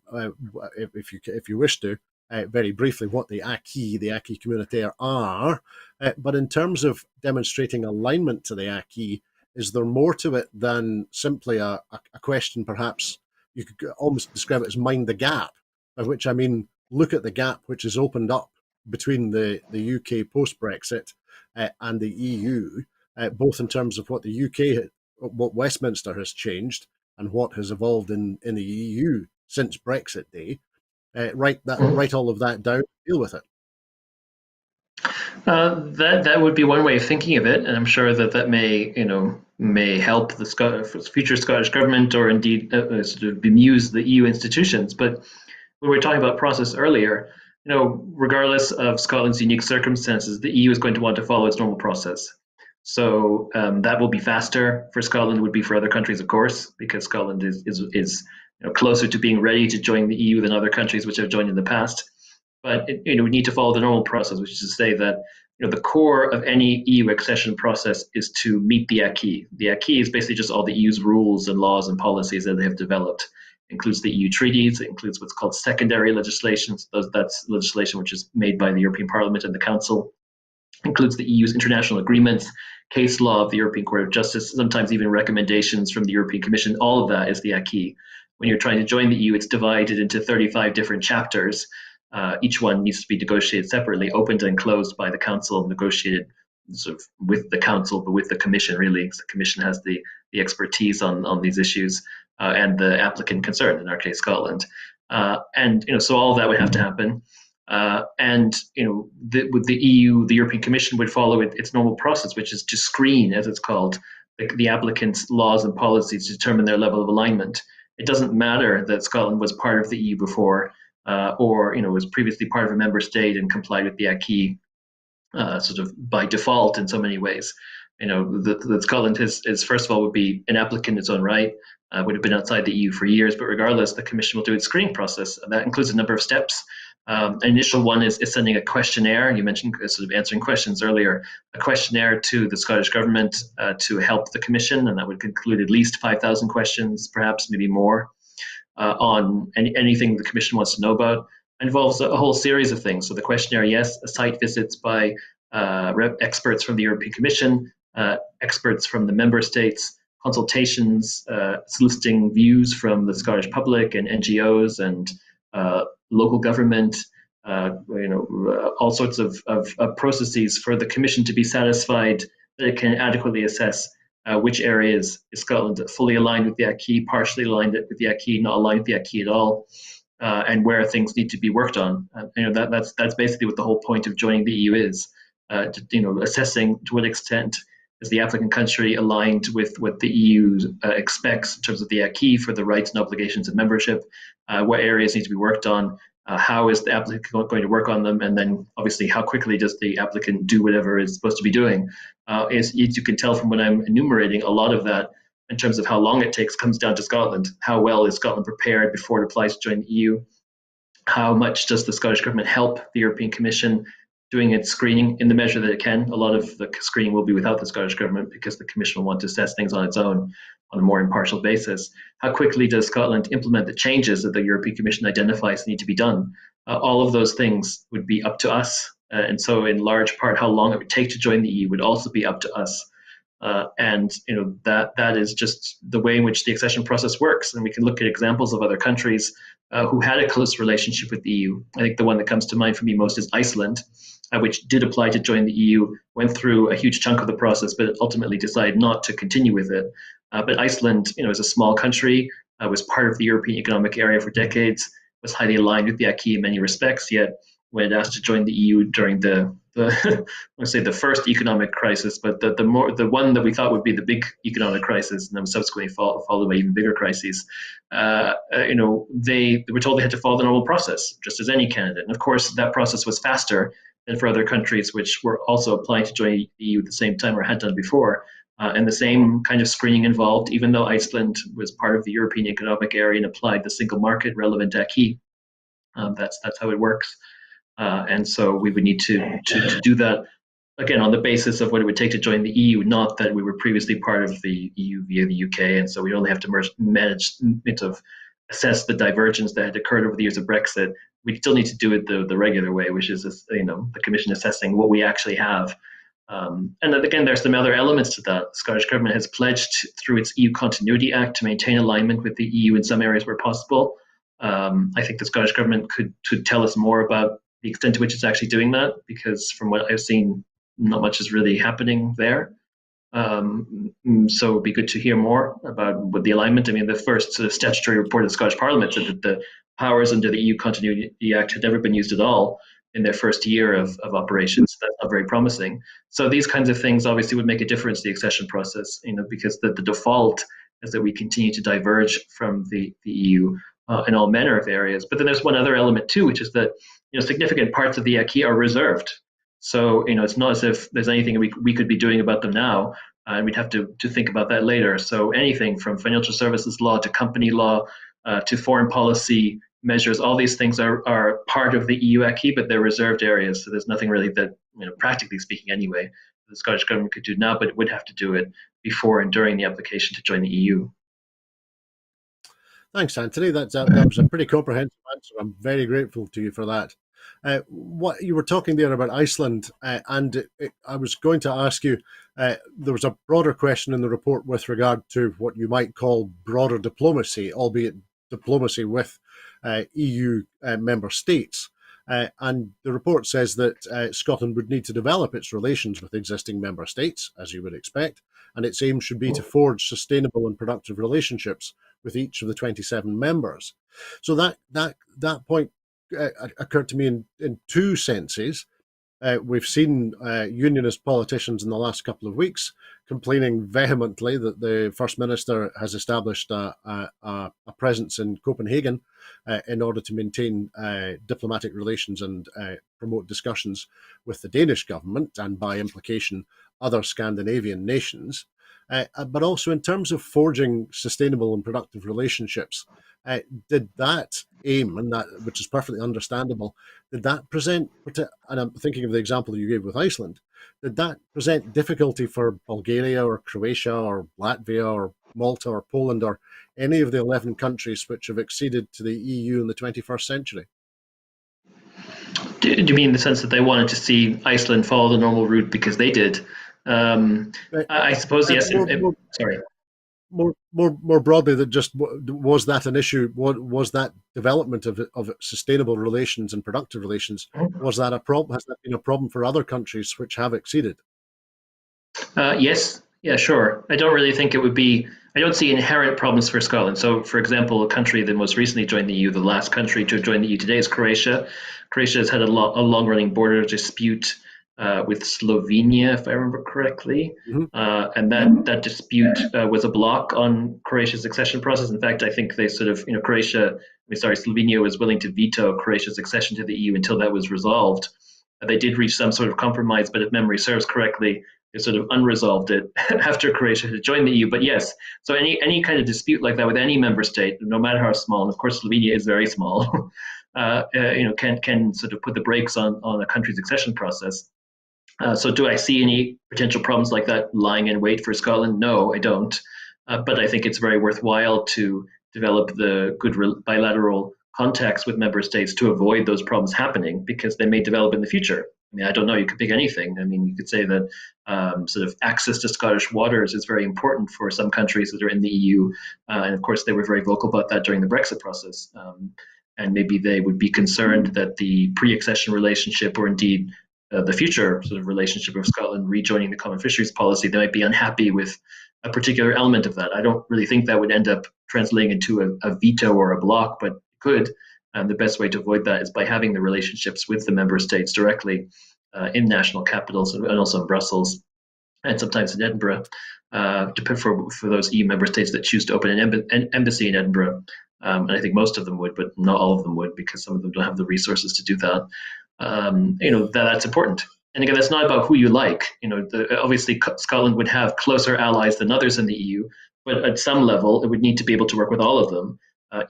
if you wish to, very briefly what the acquis communautaire are. But in terms of demonstrating alignment to the acquis, is there more to it than simply a question? Perhaps you could almost describe it as mind the gap, by which I mean look at the gap which is opened up between the UK post-Brexit and the EU, both in terms of what the UK, what Westminster has changed and what has evolved in the EU since Brexit Day. Write all of that down, deal with it. That would be one way of thinking of it, and I'm sure that that may help the future Scottish government, or indeed sort of bemuse the EU institutions. But when we were talking about process earlier, regardless of Scotland's unique circumstances, the EU is going to want to follow its normal process. So that will be faster for Scotland, would be for other countries, of course, because Scotland is closer to being ready to join the EU than other countries which have joined in the past. But we need to follow the normal process, which is to say that the core of any EU accession process is to meet the acquis. The acquis is basically just all the EU's rules and laws and policies that they have developed. It includes the EU treaties. It includes what's called secondary legislation. So that's legislation which is made by the European Parliament and the Council. It includes the EU's international agreements, case law of the European Court of Justice, sometimes even recommendations from the European Commission. All of that is the acquis. When you're trying to join the EU, it's divided into 35 different chapters. Each one needs to be negotiated separately, opened and closed by the Council, negotiated sort of with the Council, but with the Commission, really, because the Commission has the expertise on these issues, and the applicant concerned, in our case, Scotland. So all of that would have to happen. With the EU, the European Commission would follow its normal process, which is to screen, as it's called, the applicants' laws and policies to determine their level of alignment. It doesn't matter that Scotland was part of the EU before, or was previously part of a member state and complied with the acquis sort of by default in so many ways. That Scotland is first of all would be an applicant in its own right, would have been outside the EU for years, but regardless, the Commission will do its screening process. That includes a number of steps. An initial one is sending a questionnaire. You mentioned sort of answering questions earlier. A questionnaire to the Scottish Government to help the Commission, and that would include at least 5,000 questions, perhaps maybe more, on anything the Commission wants to know about. It involves a whole series of things. So the questionnaire, yes, site visits by experts from the European Commission, experts from the member states, consultations, soliciting views from the Scottish public and NGOs and local government, all sorts of processes for the Commission to be satisfied that it can adequately assess which areas is Scotland fully aligned with the acquis, partially aligned with the acquis, not aligned with the acquis at all, and where things need to be worked on. That's basically what the whole point of joining the EU is, assessing to what extent is the applicant country aligned with what the EU expects in terms of the acquis for the rights and obligations of membership, what areas need to be worked on, how is the applicant going to work on them, and then obviously how quickly does the applicant do whatever it's supposed to be doing. As you can tell from what I'm enumerating, a lot of that in terms of how long it takes comes down to Scotland. How well is Scotland prepared before it applies to join the EU? How much does the Scottish Government help the European Commission doing its screening in the measure that it can? A lot of the screening will be without the Scottish Government because the Commission will want to assess things on its own on a more impartial basis. How quickly does Scotland implement the changes that the European Commission identifies need to be done? All of those things would be up to us. And so in large part, how long it would take to join the EU would also be up to us. That is just the way in which the accession process works. And we can look at examples of other countries who had a close relationship with the EU. I think the one that comes to mind for me most is Iceland, which did apply to join the EU, went through a huge chunk of the process, but ultimately decided not to continue with it. But Iceland, is a small country, was part of the European Economic Area for decades, was highly aligned with the acquis in many respects, yet when asked to join the EU during the first economic crisis, but the one that we thought would be the big economic crisis, and then was subsequently followed by even bigger crises. They were told they had to follow the normal process, just as any candidate. And of course, that process was faster than for other countries which were also applying to join the EU at the same time or had done before. And the same kind of screening involved, even though Iceland was part of the European Economic Area and applied the single market relevant acquis. That's how it works. And so we would need to do that, again, on the basis of what it would take to join the EU, not that we were previously part of the EU via the UK. And so we only have to assess the divergence that had occurred over the years of Brexit. We still need to do it the regular way, which is, the Commission assessing what we actually have. And then again, there's some other elements to that. The Scottish Government has pledged through its EU Continuity Act to maintain alignment with the EU in some areas where possible. I think the Scottish Government could tell us more about the extent to which it's actually doing that, because from what I've seen, not much is really happening there. So it'd be good to hear more about what the alignment. I mean, the first sort of statutory report of the Scottish Parliament said that the powers under the EU Continuity Act had never been used at all in their first year of operations. That's not very promising. So these kinds of things obviously would make a difference to the accession process, because the default is that we continue to diverge from the EU in all manner of areas. But then there's one other element too, which is that significant parts of the acquis are reserved. So it's not as if there's anything we could be doing about them now, and we'd have to think about that later. So anything from financial services law to company law to foreign policy measures, all these things are part of the EU acquis, but they're reserved areas. So there's nothing really that, practically speaking anyway, the Scottish government could do now, but it would have to do it before and during the application to join the EU. Thanks, Anthony. That was a pretty comprehensive answer. I'm very grateful to you for that. What you were talking there about Iceland, and I was going to ask you, there was a broader question in the report with regard to what you might call broader diplomacy, albeit diplomacy with EU member states. And the report says that Scotland would need to develop its relations with existing member states, as you would expect, and its aim should be to forge sustainable and productive relationships with each of the 27 members. So that point occurred to me in two senses. We've seen unionist politicians in the last couple of weeks complaining vehemently that the First Minister has established a presence in Copenhagen in order to maintain diplomatic relations and promote discussions with the Danish government and, by implication, other Scandinavian nations. But also in terms of forging sustainable and productive relationships, did that aim, and that, which is perfectly understandable, did that present, and I'm thinking of the example you gave with Iceland, did that present difficulty for Bulgaria or Croatia or Latvia or Malta or Poland or any of the 11 countries which have acceded to the EU in the 21st century? Do you mean in the sense that they wanted to see Iceland follow the normal route because they did? I suppose, yes. Sorry. More broadly, that just was that an issue? Was that development of sustainable relations and productive relations? Was that a problem? Has that been a problem for other countries which have acceded? Yes. Yeah, sure. I don't really think it would be. I don't see inherent problems for Scotland. So, for example, a country that most recently joined the EU, the last country to join the EU today, is Croatia. Croatia has had a long-running border dispute with Slovenia, if I remember correctly. And that dispute was a block on Croatia's accession process. In fact, I think they sort of, Slovenia was willing to veto Croatia's accession to the EU until that was resolved. They did reach some sort of compromise, but if memory serves correctly, they sort of unresolved it after Croatia had joined the EU. But yes, so any kind of dispute like that with any member state, no matter how small, and of course Slovenia is very small, can sort of put the brakes on a country's accession process. So do I see any potential problems like that lying in wait for Scotland? No, I don't. But I think it's very worthwhile to develop the good bilateral contacts with member states to avoid those problems happening, because they may develop in the future. I mean, I don't know, you could pick anything. I mean, you could say that sort of access to Scottish waters is very important for some countries that are in the EU. And of course, they were very vocal about that during the Brexit process. And maybe they would be concerned that the pre-accession relationship, or indeed the future sort of relationship of Scotland rejoining the common fisheries policy, they might be unhappy with a particular element of that. I don't really think that would end up translating into a veto or a block, but it could. And the best way to avoid that is by having the relationships with the member states directly in national capitals and also in Brussels and sometimes in Edinburgh, for those EU member states that choose to open an embassy in Edinburgh. And I think most of them would, but not all of them would, because some of them don't have the resources to do that. That's important. And again, that's not about who you like. Obviously, Scotland would have closer allies than others in the EU, but at some level, it would need to be able to work with all of them,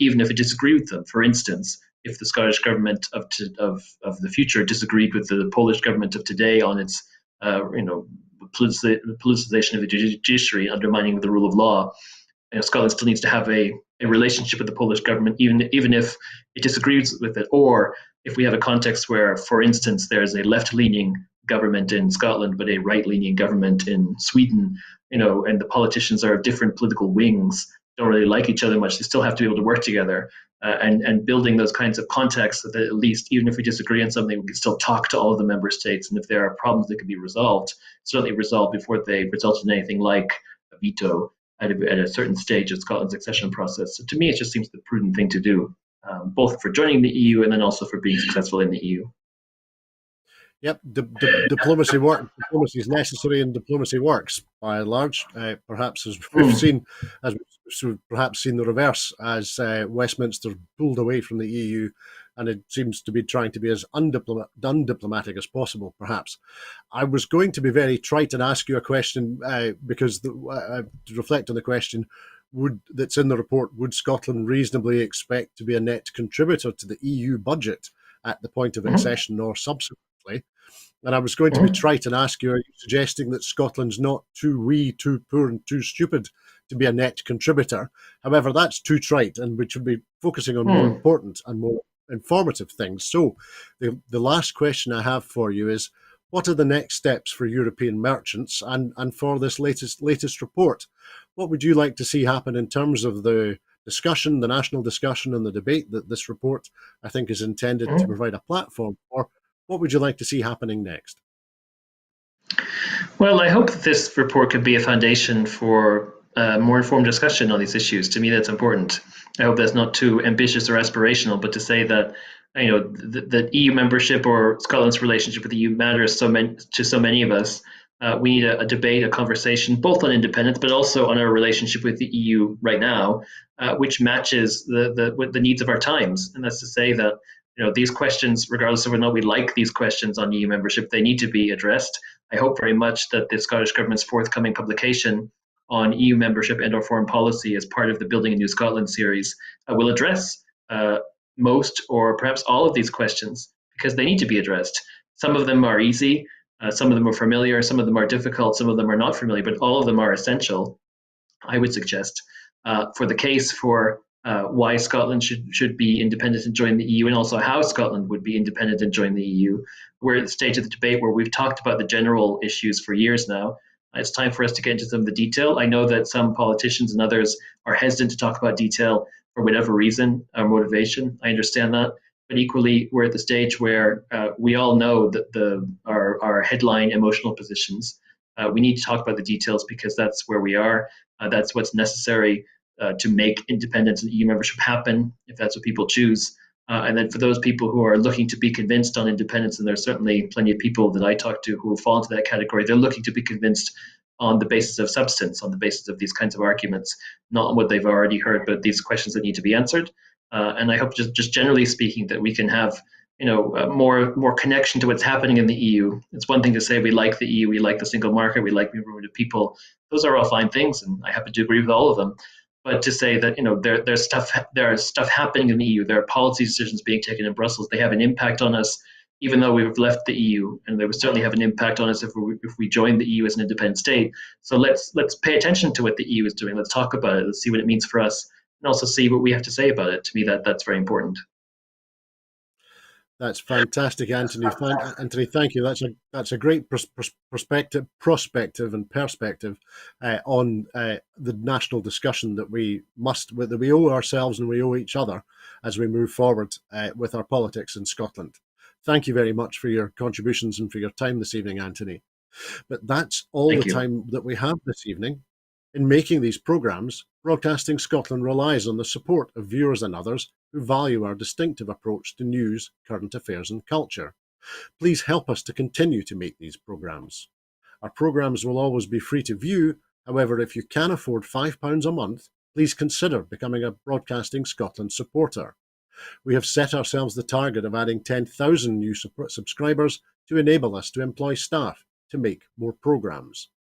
even if it disagreed with them. For instance, if the Scottish government of the future disagreed with the Polish government of today on its, politicization of the judiciary, undermining of the rule of law, Scotland still needs to have a relationship with the Polish government, even if it disagrees with it, or if we have a context where, for instance, there's a left-leaning government in Scotland but a right-leaning government in Sweden, and the politicians are of different political wings, don't really like each other much, they still have to be able to work together, and building those kinds of contexts so that at least, even if we disagree on something, we can still talk to all of the member states, and if there are problems that can be resolved, certainly resolved before they result in anything like a veto at a certain stage of Scotland's accession process. So to me, it just seems the prudent thing to do, both for joining the EU and then also for being successful in the EU. Yep, diplomacy work. Diplomacy is necessary, and diplomacy works by and large. Perhaps as we've Hmm. seen, as we've perhaps seen the reverse, as Westminster pulled away from the EU, and it seems to be trying to be as undiplomatic as possible. Perhaps I was going to be very trite and ask you a question because to reflect on the question. That's in the report, would Scotland reasonably expect to be a net contributor to the EU budget at the point of Mhm. accession or subsequently? And I was going to be Mhm. trite and ask you, are you suggesting that Scotland's not too wee, too poor, and too stupid to be a net contributor? However, that's too trite, and we should be focusing on more Hmm. important and more informative things. So, the last question I have for you is, what are the next steps for European merchants and for this latest report? What would you like to see happen in terms of the discussion, the national discussion, and the debate that this report, I think, is intended to Mhm. provide a platform for? What would you like to see happening next? Well, I hope that this report could be a foundation for more informed discussion on these issues. To me, that's important. I hope that's not too ambitious or aspirational, but to say that the EU membership or Scotland's relationship with the EU matters to so many of us. We need a debate, a conversation, both on independence, but also on our relationship with the EU right now, which matches the needs of our times. And that's to say that these questions, regardless of whether or not we like these questions on EU membership, they need to be addressed. I hope very much that the Scottish Government's forthcoming publication on EU membership and/or foreign policy as part of the Building a New Scotland series will address most or perhaps all of these questions because they need to be addressed. Some of them are easy, some of them are familiar, some of them are difficult, some of them are not familiar, but all of them are essential, I would suggest, for the case for why Scotland should be independent and join the EU, and also how Scotland would be independent and join the EU. We're at the stage of the debate where we've talked about the general issues for years now. It's time for us to get into some of the detail. I know that some politicians and others are hesitant to talk about detail for whatever reason or motivation. I understand that. But equally, we're at the stage where we all know that our headline emotional positions. We need to talk about the details because that's where we are. That's what's necessary to make independence and EU membership happen, if that's what people choose. And then for those people who are looking to be convinced on independence, and there's certainly plenty of people that I talk to who fall into that category, they're looking to be convinced on the basis of substance, on the basis of these kinds of arguments, not on what they've already heard, but these questions that need to be answered. And I hope, just generally speaking, that we can have more connection to what's happening in the EU. It's one thing to say we like the EU, we like the single market, we like movement of people. Those are all fine things, and I happen to agree with all of them. But to say that there's stuff happening in the EU, there are policy decisions being taken in Brussels. They have an impact on us, even though we've left the EU, and they would certainly have an impact on us if we join the EU as an independent state. So let's pay attention to what the EU is doing. Let's talk about it. Let's see what it means for us, and also see what we have to say about it. To me, that's very important. That's fantastic, Anthony. Anthony, thank you. That's a great prospective and perspective on the national discussion that we owe ourselves and we owe each other as we move forward with our politics in Scotland. Thank you very much for your contributions and for your time this evening, Anthony. But that's all the Thank you. time that we have this evening. In making these programmes, Broadcasting Scotland relies on the support of viewers and others who value our distinctive approach to news, current affairs, and culture. Please help us to continue to make these programmes. Our programmes will always be free to view. However, if you can afford £5 a month, please consider becoming a Broadcasting Scotland supporter. We have set ourselves the target of adding 10,000 new subscribers to enable us to employ staff to make more programmes.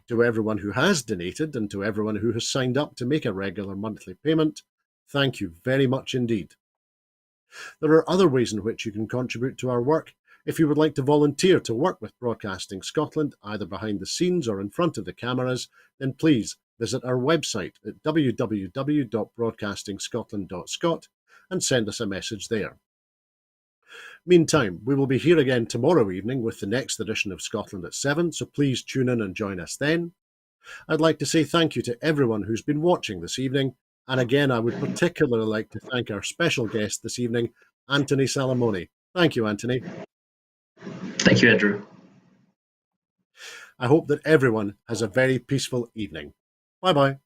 To everyone who has donated and to everyone who has signed up to make a regular monthly payment, thank you very much indeed. There are other ways in which you can contribute to our work. If you would like to volunteer to work with Broadcasting Scotland, either behind the scenes or in front of the cameras, then please visit our website at www.broadcastingscotland.scot and send us a message there. Meantime, we will be here again tomorrow evening with the next edition of Scotland at 7, so please tune in and join us then. I'd like to say thank you to everyone who's been watching this evening, and again I would particularly like to thank our special guest this evening, Anthony Salamone. Thank you, Anthony. Thank you, Andrew. I hope that everyone has a very peaceful evening. Bye-bye.